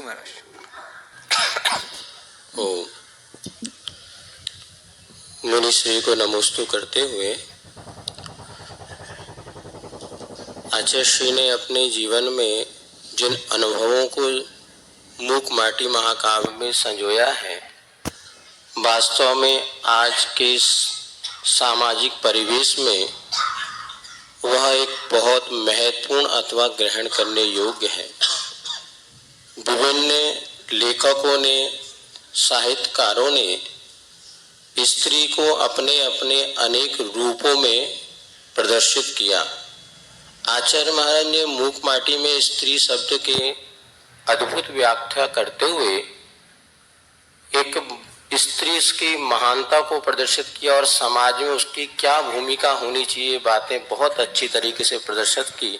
महाराज। ओम। मुनि श्री को नमोस्तु करते हुए आचार्य श्री ने अपने जीवन में जिन अनुभवों को मूक माटी महाकाव्य में संजोया है, वास्तव में आज के सामाजिक परिवेश में वह एक बहुत महत्वपूर्ण अथवा ग्रहण करने योग्य है। विभिन्न लेखकों ने, साहित्यकारों ने स्त्री को अपने अपने अनेक रूपों में प्रदर्शित किया। आचार्य महाराज ने मूक माटी में स्त्री शब्द के अद्भुत व्याख्या करते हुए एक स्त्री की महानता को प्रदर्शित किया और समाज में उसकी क्या भूमिका होनी चाहिए, बातें बहुत अच्छी तरीके से प्रदर्शित की।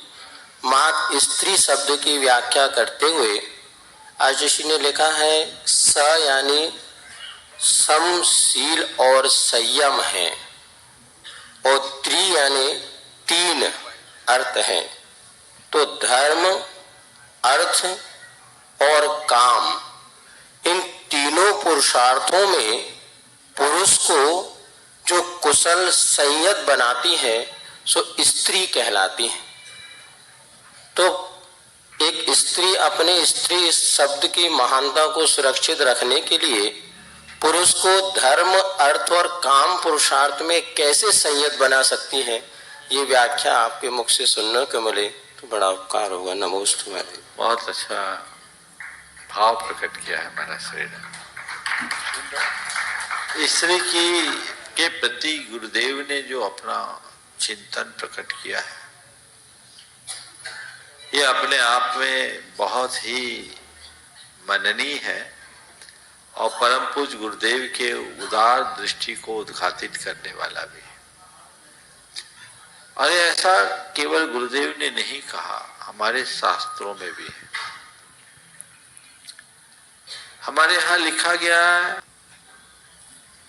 मां स्त्री शब्द की व्याख्या करते हुए आचार्य श्री ने लिखा है, स यानी समशील और संयम है, और त्रि यानी तीन अर्थ हैं। तो धर्म, अर्थ और काम, इन तीनों पुरुषार्थों में पुरुष को जो कुशल संयत बनाती है सो स्त्री कहलाती है। तो एक स्त्री अपने स्त्री शब्द की महानता को सुरक्षित रखने के लिए पुरुष को धर्म, अर्थ और काम पुरुषार्थ में कैसे संयत बना सकती है, ये व्याख्या आपके मुख से सुनने को मिले तो बड़ा उपकार होगा। नमोस्तु महाराज। बहुत अच्छा भाव प्रकट किया है महाराज श्री ने। स्त्री के प्रति गुरुदेव ने जो अपना चिंतन प्रकट किया है, ये अपने आप में बहुत ही मननीय है और परम पूज्य गुरुदेव के उदार दृष्टि को उद्घाटित करने वाला भी है। और ऐसा केवल गुरुदेव ने नहीं कहा, हमारे शास्त्रों में भी है। हमारे यहाँ लिखा गया है,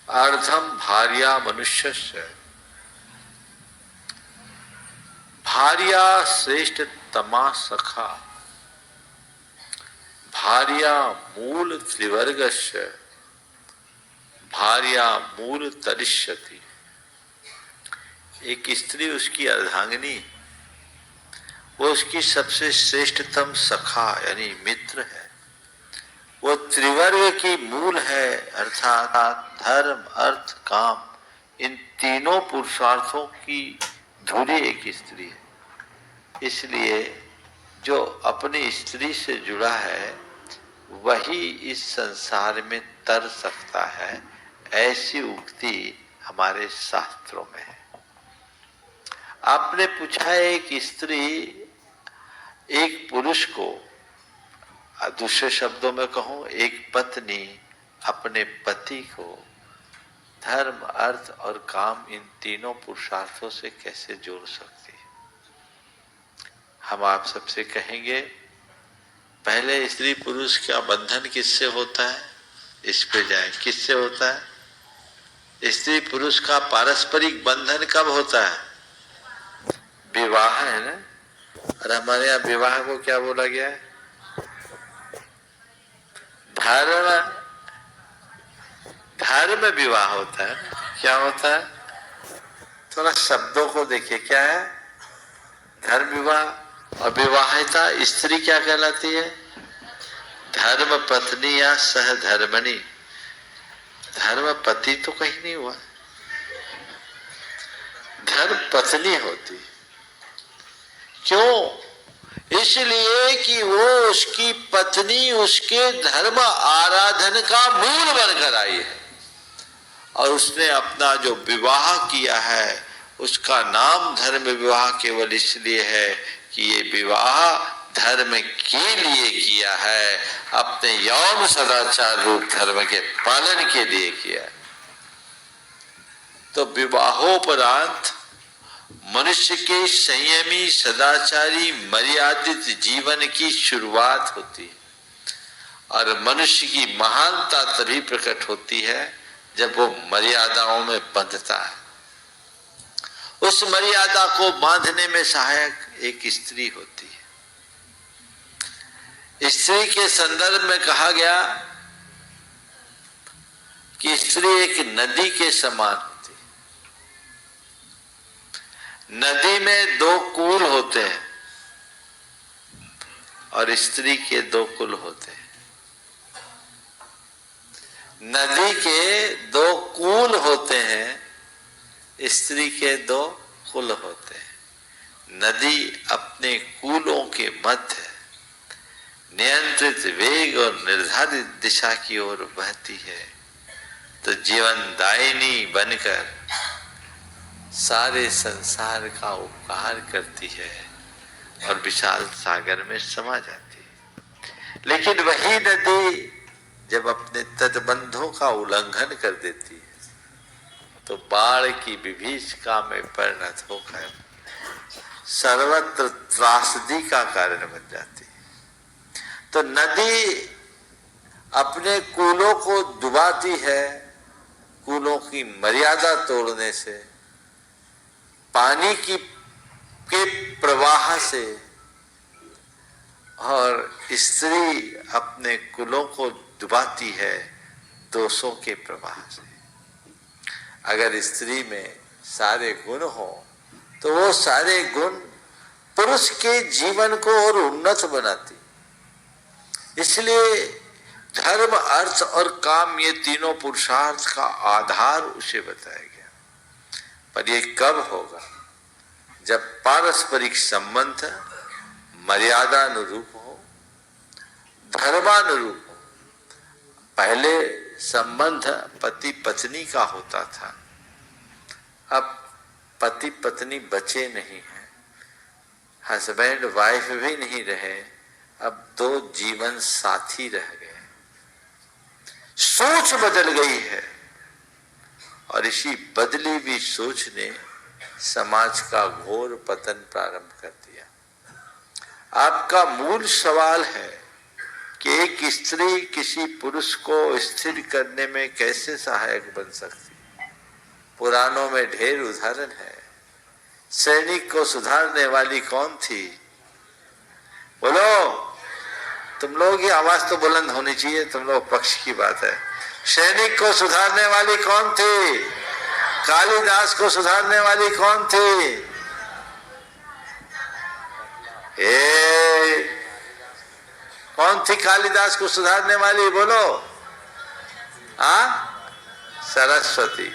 अर्धम भार्या मनुष्यस्य, भार्या श्रेष्ठ तमा सखा, भार्या मूल त्रिवर्गस्य, भार्या मूल तरिष्यति। एक स्त्री उसकी अर्धांगिनी, वो उसकी सबसे श्रेष्ठतम सखा यानी मित्र है। वो त्रिवर्ग की मूल है, अर्थात धर्म, अर्थ, काम, इन तीनों पुरुषार्थों की धुरी एक स्त्री है। इसलिए जो अपनी स्त्री से जुड़ा है वही इस संसार में तर सकता है, ऐसी उक्ति हमारे शास्त्रों में है। आपने पूछा है, एक स्त्री एक पुरुष को, दूसरे शब्दों में कहूं, एक पत्नी अपने पति को धर्म, अर्थ और काम, इन तीनों पुरुषार्थों से कैसे जोड़ सकती है। हम आप सबसे कहेंगे, पहले स्त्री पुरुष का बंधन किससे होता है, इस पे जाए। किससे होता है? स्त्री पुरुष का पारस्परिक बंधन कब होता है? विवाह है ना। और हमारे यहाँ विवाह को क्या बोला गया है? धर्म विवाह होता है। क्या होता है? थोड़ा शब्दों को देखिए, क्या है? धर्म विवाह। और विवाहिता स्त्री क्या कहलाती है? धर्म पत्नी या सहधर्मणी। धर्म पति तो कहीं नहीं हुआ, धर्म पत्नी होती। क्यों? इसलिए कि वो उसकी पत्नी उसके धर्म आराधन का मूल बनकर आई है, और उसने अपना जो विवाह किया है उसका नाम धर्म विवाह केवल इसलिए है कि ये विवाह धर्म के लिए किया है, अपने यौन सदाचार रूप धर्म के पालन के लिए किया है। तो विवाहोपरांत मनुष्य के संयमी, सदाचारी, मर्यादित जीवन की शुरुआत होती है। और मनुष्य की महानता तभी प्रकट होती है जब वो मर्यादाओं में बंधता है। उस मर्यादा को बांधने में सहायक एक स्त्री होती है। स्त्री के संदर्भ में कहा गया कि स्त्री एक नदी के समान होती है। नदी में दो कूल होते हैं और स्त्री के दो कुल होते हैं। नदी के दो कूल होते हैं, स्त्री के दो कुल होते हैं। नदी अपने कूलों के मध्य नियंत्रित वेग और निर्धारित दिशा की ओर बहती है तो जीवनदायिनी बनकर सारे संसार का उपकार करती है और विशाल सागर में समा जाती है। लेकिन वही नदी जब अपने तटबंधों का उल्लंघन कर देती है तो बाढ़ की विभीषिका में परिणत होकर सर्वत्र त्रासदी का कारण बन जाती है। तो नदी अपने कूलों को डुबाती है, कूलों की मर्यादा तोड़ने से, पानी के प्रवाह से, और स्त्री अपने कुलों को डुबाती है दोषों के प्रवाह से। अगर स्त्री में सारे गुण हो तो वो सारे गुण पुरुष के जीवन को और उन्नत बनाती। इसलिए धर्म, अर्थ और काम, ये तीनों पुरुषार्थ का आधार उसे बताया गया। पर ये कब होगा? जब पारस्परिक संबंध मर्यादानुरूप हो, धर्मानुरूप हो। पहले संबंध पति पत्नी का होता था, अब पति पत्नी बचे नहीं हैं, हस्बैंड वाइफ भी नहीं रहे, अब दो जीवन साथी रह गए। सोच बदल गई है और इसी बदली हुई सोच ने समाज का घोर पतन प्रारंभ कर दिया। आपका मूल सवाल है कि एक स्त्री किसी पुरुष को स्थिर करने में कैसे सहायक बन सकती? पुराणों में ढेर उदाहरण है। सैनिक को सुधारने वाली कौन थी? बोलो, तुम लोगों की आवाज तो बुलंद होनी चाहिए, तुम लोग पक्ष की बात है। सैनिक को सुधारने वाली कौन थी? कालिदास को सुधारने वाली कौन थी? कौन थी कालिदास को सुधारने वाली? बोलो। सरस्वती।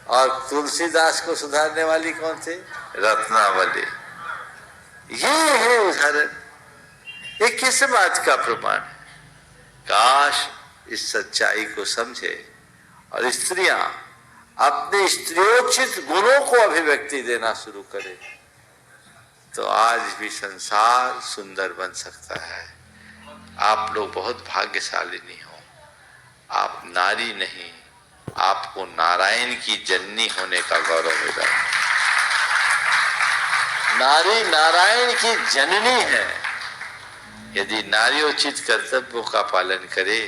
और तुलसीदास को सुधारने वाली कौन थी? रत्नावली। ये है उदाहरण। ये किस बात का प्रमाण है? काश इस सच्चाई को समझे और स्त्रियां अपने स्त्रियोचित गुणों को अभिव्यक्ति देना शुरू करें तो आज भी संसार सुंदर बन सकता है। आप लोग बहुत भाग्यशालिनी हो। आप नारी नहीं, आपको नारायण की जननी होने का गौरव मिला। नारी नारायण की जननी है। यदि नारीयोचित कर्तव्यों का पालन करे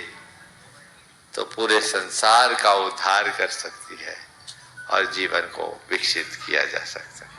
तो पूरे संसार का उद्धार कर सकती है और जीवन को विकसित किया जा सकता है।